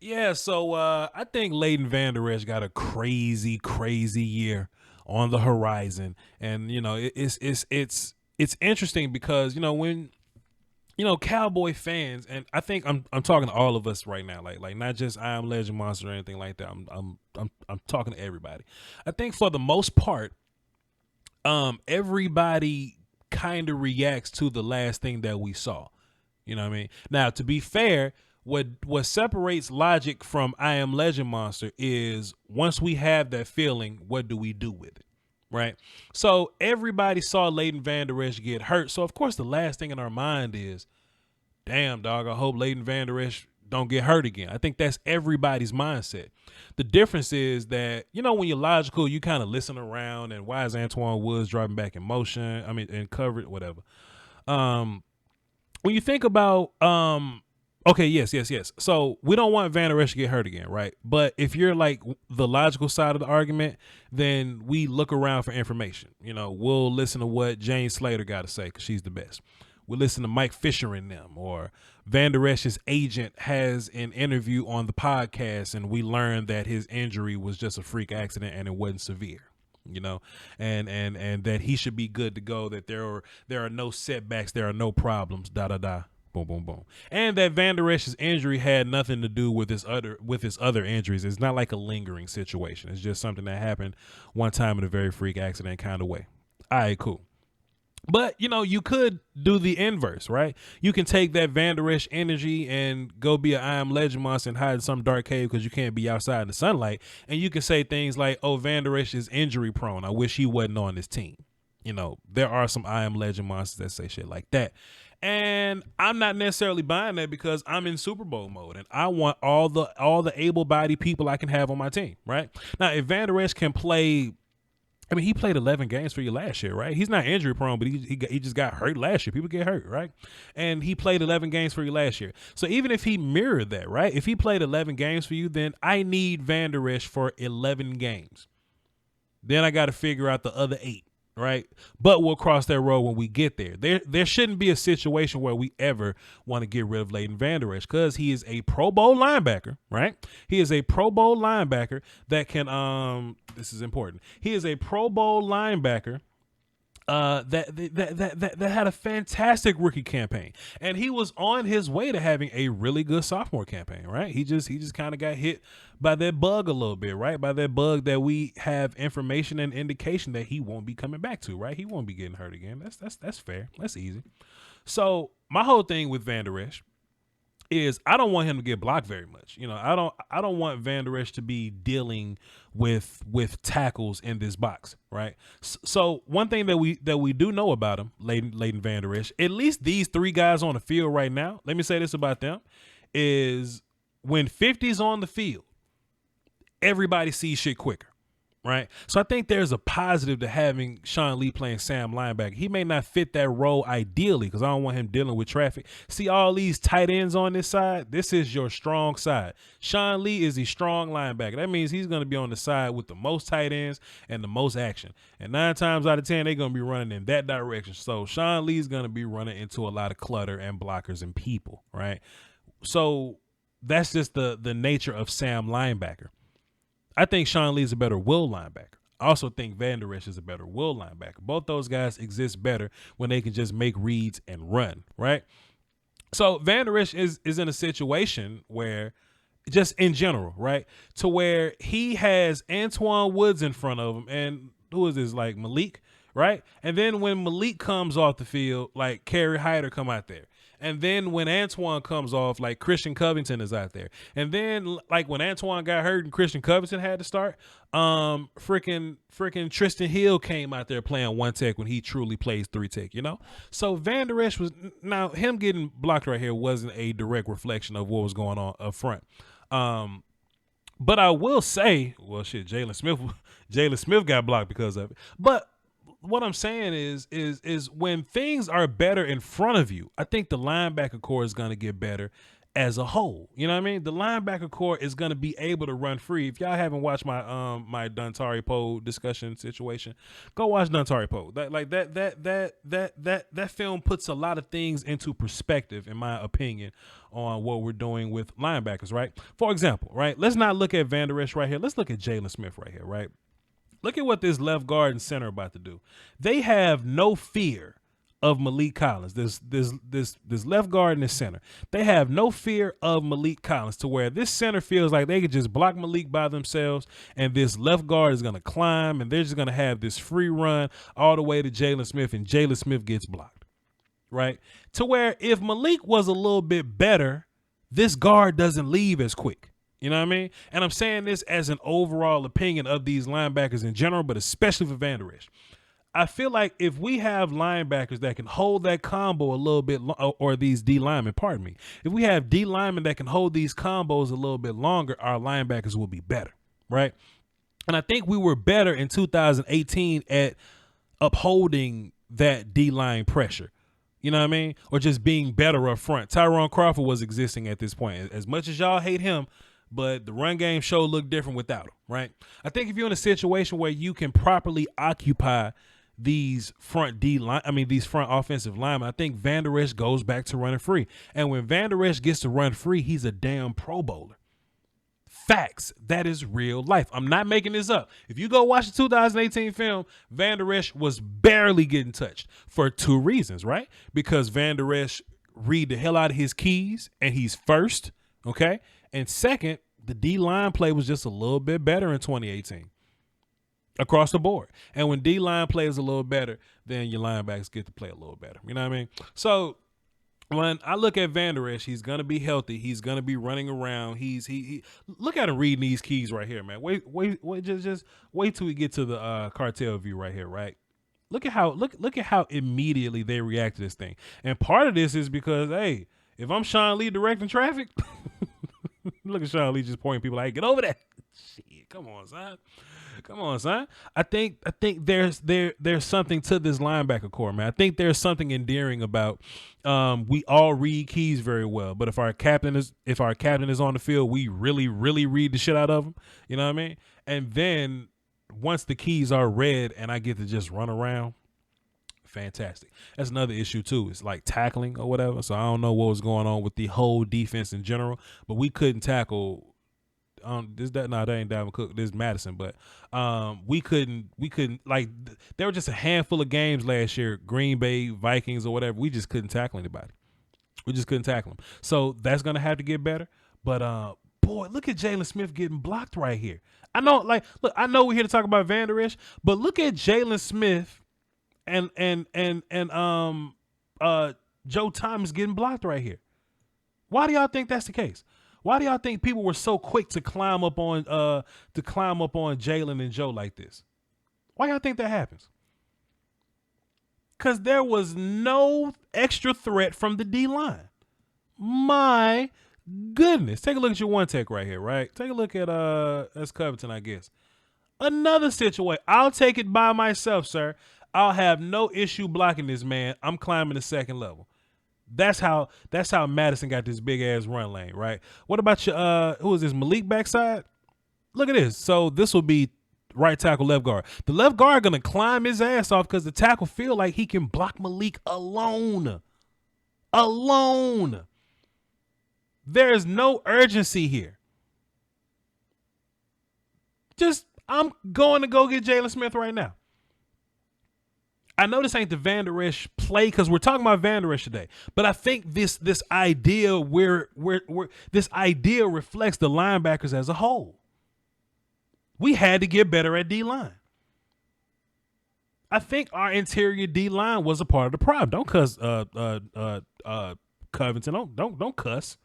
Yeah, so I think Leighton Vander Esch got a crazy year on the horizon, and it's interesting because when Cowboy fans, and I think I'm talking to all of us right now, like not just I Am Legend Monster or anything like that. I'm talking to everybody. I think for the most part, everybody kind of reacts to the last thing that we saw. You know what I mean? Now, to be fair, what separates Logic from I Am Legend Monster is once we have that feeling, what do we do with it? Right? So everybody saw Leighton Vander Esch get hurt. So of course the last thing in our mind is, damn dog, I hope Leighton Vander Esch don't get hurt again. I think that's everybody's mindset. The difference is that, when you're logical, you kind of listen around and why is Antoine Woods driving back in motion? I mean, in coverage, whatever. When you think about okay, yes. So we don't want Vander Esch to get hurt again, right? But if you're like the logical side of the argument, then we look around for information. We'll listen to what Jane Slater got to say because she's the best. We listen to Mike Fisher and them, or Vander Esch's agent has an interview on the podcast, and we learn that his injury was just a freak accident and it wasn't severe. And that he should be good to go, that there are no setbacks, there are no problems, da da da, boom boom boom, and that Vander Esch's injury had nothing to do with his other injuries. It's not like a lingering situation. It's just something that happened one time in a very freak accident kind of way. All right, cool. But you could do the inverse, right? You can take that Vander Esch energy and go be an I Am Legend Monster and hide in some dark cave because you can't be outside in the sunlight. And you can say things like, "Oh, Vander Esch is injury prone. I wish he wasn't on this team." There are some I Am Legend Monsters that say shit like that. And I'm not necessarily buying that because I'm in Super Bowl mode and I want all the able-bodied people I can have on my team, right? Now, if Vander Esch can play, I mean, he played 11 games for you last year, right? He's not injury prone, but he just got hurt last year. People get hurt, right? And he played 11 games for you last year. So even if he mirrored that, right? If he played 11 games for you, then I need Vander Esch for 11 games. Then I got to figure out the other 8, right? But we'll cross that road when we get there. There shouldn't be a situation where we ever want to get rid of Leighton Vander Esch because he is a Pro Bowl linebacker, right? He is a Pro Bowl linebacker that can this is important. He is a Pro Bowl linebacker that had a fantastic rookie campaign, and he was on his way to having a really good sophomore campaign, right? He just kind of got hit by that bug a little bit, right? By that bug that we have information and indication that he won't be coming back to, right? He won't be getting hurt again. That's fair. That's easy. So my whole thing with Vander Esch is I don't want him to get blocked very much. I don't want Vander Esch to be dealing with tackles in this box, right? So one thing that we do know about him, Leighton Vander Esch, at least these 3 guys on the field right now, let me say this about them, is when 50's on the field, everybody sees shit quicker. Right. So I think there's a positive to having Sean Lee playing Sam linebacker. He may not fit that role ideally because I don't want him dealing with traffic. See all these tight ends on this side? This is your strong side. Sean Lee is a strong linebacker. That means he's going to be on the side with the most tight ends and the most action. And 9 times out of 10, they're going to be running in that direction. So Sean Lee's going to be running into a lot of clutter and blockers and people. Right. So that's just the nature of Sam linebacker. I think Sean Lee is a better will linebacker. I also think Vander Esch is a better will linebacker. Both those guys exist better when they can just make reads and run, right? So Vander Esch is in a situation where, just in general, right, to where he has Antoine Woods in front of him, and who is this, like Malik, right? And then when Malik comes off the field, like Kerry Hyder come out there. And then when Antoine comes off, like Christian Covington is out there. And then like when Antoine got hurt and Christian Covington had to start, freaking Tristan Hill came out there playing 1 tech when he truly plays 3 tech, So Vander Esch was, now him getting blocked right here wasn't a direct reflection of what was going on up front. But I will say, well, shit, Jalen Smith got blocked because of it. But what I'm saying is when things are better in front of you, I think the linebacker core is going to get better as a whole. You know what I mean? The linebacker core is going to be able to run free. If y'all haven't watched my Dontari Poe discussion situation, go watch Dontari Poe. That film puts a lot of things into perspective, in my opinion, on what we're doing with linebackers, right? For example, right? Let's not look at Vander Esch right here. Let's look at Jalen Smith right here, right? Look at what this left guard and center are about to do. They have no fear of Malik Collins. This left guard and this center. They have no fear of Malik Collins, to where this center feels like they could just block Malik by themselves, and this left guard is going to climb, and they're just going to have this free run all the way to Jalen Smith, and Jalen Smith gets blocked, right? To where if Malik was a little bit better, this guard doesn't leave as quick. You know what I mean? And I'm saying this as an overall opinion of these linebackers in general, but especially for Vander Esch. I feel like if we have linebackers that can hold that combo a little bit, or these D linemen, pardon me, if we have D linemen that can hold these combos a little bit longer, our linebackers will be better, right? And I think we were better in 2018 at upholding that D line pressure. You know what I mean? Or just being better up front. Tyrone Crawford was existing at this point. As much as y'all hate him, but the run game show looked different without him, right? I think if you're in a situation where you can properly occupy these front these front offensive linemen, I think Vander Esch goes back to running free. And when Vander Esch gets to run free, he's a damn Pro Bowler. Facts. That is real life. I'm not making this up. If you go watch the 2018 film, Vander Esch was barely getting touched for two reasons, right? Because Vander Esch read the hell out of his keys, and he's first, okay? And second, the D-line play was just a little bit better in 2018 across the board. And when D-line plays a little better, then your linebackers get to play a little better. You know what I mean? So when I look at Vander Esch, he's going to be healthy. He's going to be running around. He look at him reading these keys right here, man. Wait, just wait till we get to the cartel view right here, right? Look at how immediately they react to this thing. And part of this is because, hey, if I'm Sean Lee directing traffic, look at Sean Lee just pointing people like, get over that. Shit, come on, son. I think there's something to this linebacker core, man. I think there's something endearing about we all read keys very well, but if our captain is on the field, we really read the shit out of him. You know what I mean? And then once the keys are read and I get to just run around, fantastic. That's another issue too. It's like tackling or whatever. So I don't know what was going on with the whole defense in general, but we couldn't tackle. That ain't Dalvin Cook. This is Madison, but we couldn't like. There were just a handful of games last year, Green Bay Vikings or whatever. We just couldn't tackle anybody. We just couldn't tackle them. So that's gonna have to get better. But boy, look at Jalen Smith getting blocked right here. I know, I know we're here to talk about Vander Esch, but look at Jalen Smith and Joe Thomas getting blocked right here. Why do y'all think that's the case? Why do y'all think people were so quick to climb up on Jalen and Joe like this? Why y'all think that happens? Because there was no extra threat from the D-line. My goodness. Take a look at your one tech right here, right? Take a look at that's Covington, I guess. Another situation. I'll take it by myself, sir. I'll have no issue blocking this man. I'm climbing the second level. That's how Madison got this big ass run lane, right? What about your who is this, Malik backside? Look at this. So this will be right tackle, left guard. The left guard gonna climb his ass off because the tackle feel like he can block Malik alone. There is no urgency here. I'm going to go get Jalen Smith right now. I know this ain't the Vander Esch play because we're talking about Vander Esch today, but I think this idea this idea reflects the linebackers as a whole. We had to get better at D-line. I think our interior D-line was a part of the problem. Don't cuss, Covington. Don't cuss.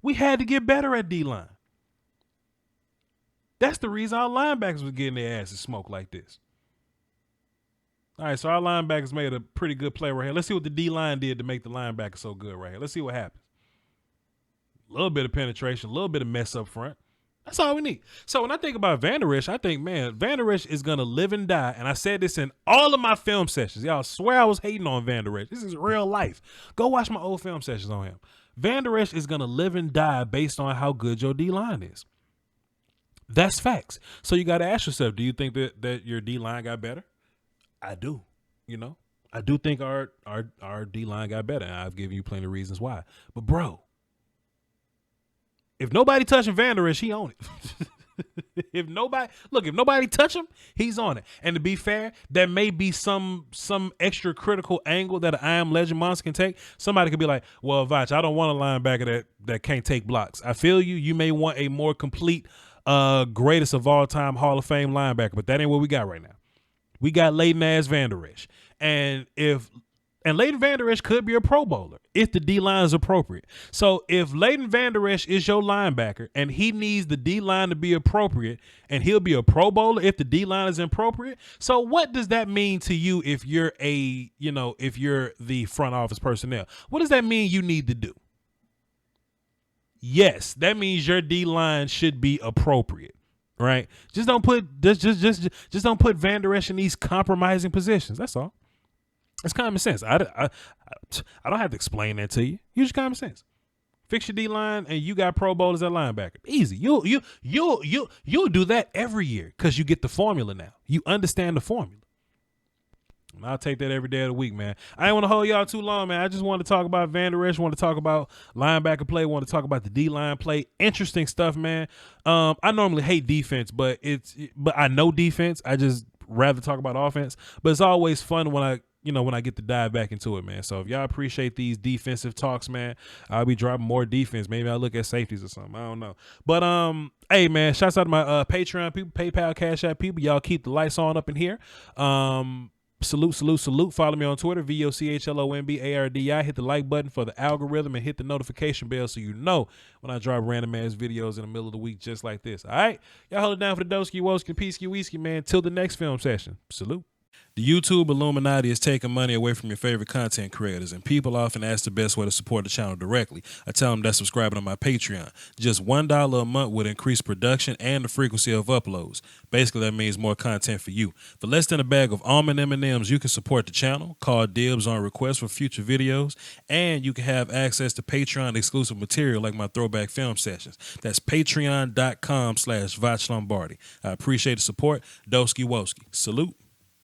We had to get better at D-line. That's the reason our linebackers was getting their asses smoked like this. All right, so our linebackers made a pretty good play right here. Let's see what the D-line did to make the linebacker so good right here. Let's see what happens. A little bit of penetration, a little bit of mess up front. That's all we need. So when I think about Vander Esch, I think, man, Vander Esch is going to live and die. And I said this in all of my film sessions. Y'all swear I was hating on Vander Esch. This is real life. Go watch my old film sessions on him. Vander Esch is gonna live and die based on how good your D line is. That's facts. So you got to ask yourself, do you think that your D line got better? I do. You know, I do think our D line got better. And I've given you plenty of reasons why. But bro, if nobody touching Vander Esch, he on it. if nobody touch him, he's on it. And to be fair, there may be some extra critical angle that an I Am Legend monster can take. Somebody could be like, well, Voch, I don't want a linebacker that can't take blocks. I feel you. You may want a more complete greatest of all time Hall of Fame linebacker, but that ain't what we got right now. We got Leighton as Vander Esch. And Leighton Vander Esch could be a Pro Bowler if the D line is appropriate. So if Leighton Vander Esch is your linebacker and he needs the D line to be appropriate, and he'll be a Pro Bowler if the D line is appropriate. So what does that mean to you if you're if you're the front office personnel? What does that mean you need to do? Yes, that means your D line should be appropriate, right? Just don't put don't put Vander Esch in these compromising positions. That's all. It's common sense. I don't have to explain that to you. Use your common sense. Fix your D line, and you got Pro Bowlers at linebacker. Easy. You'll do that every year because you get the formula now. You understand the formula. I'll take that every day of the week, man. I ain't want to hold y'all too long, man. I just want to talk about Vander Esch, want to talk about linebacker play, want to talk about the D-line play. Interesting stuff, man. I normally hate defense, but I know defense. I just rather talk about offense. But it's always fun when I get to dive back into it, man. So if y'all appreciate these defensive talks, man, I'll be dropping more defense. Maybe I'll look at safeties or something. I don't know. But hey, man, shouts out to my Patreon people, PayPal, Cash App people. Y'all keep the lights on up in here. Salute. Follow me on Twitter, VOCHLOMBARDI. Hit the like button for the algorithm and hit the notification bell so you know when I drop random ass videos in the middle of the week just like this. All right? Y'all hold it down for the Doski Woski Peasky Wheesky, man. Till the next film session. Salute. The YouTube Illuminati is taking money away from your favorite content creators, and people often ask the best way to support the channel directly. I tell them that subscribing to my Patreon. Just $1 a month would increase production and the frequency of uploads. Basically, that means more content for you. For less than a bag of almond M&Ms, you can support the channel, call dibs on requests for future videos, and you can have access to Patreon exclusive material like my throwback film sessions. That's patreon.com/Voch Lombardi. I appreciate the support. Doski Woski. Salute.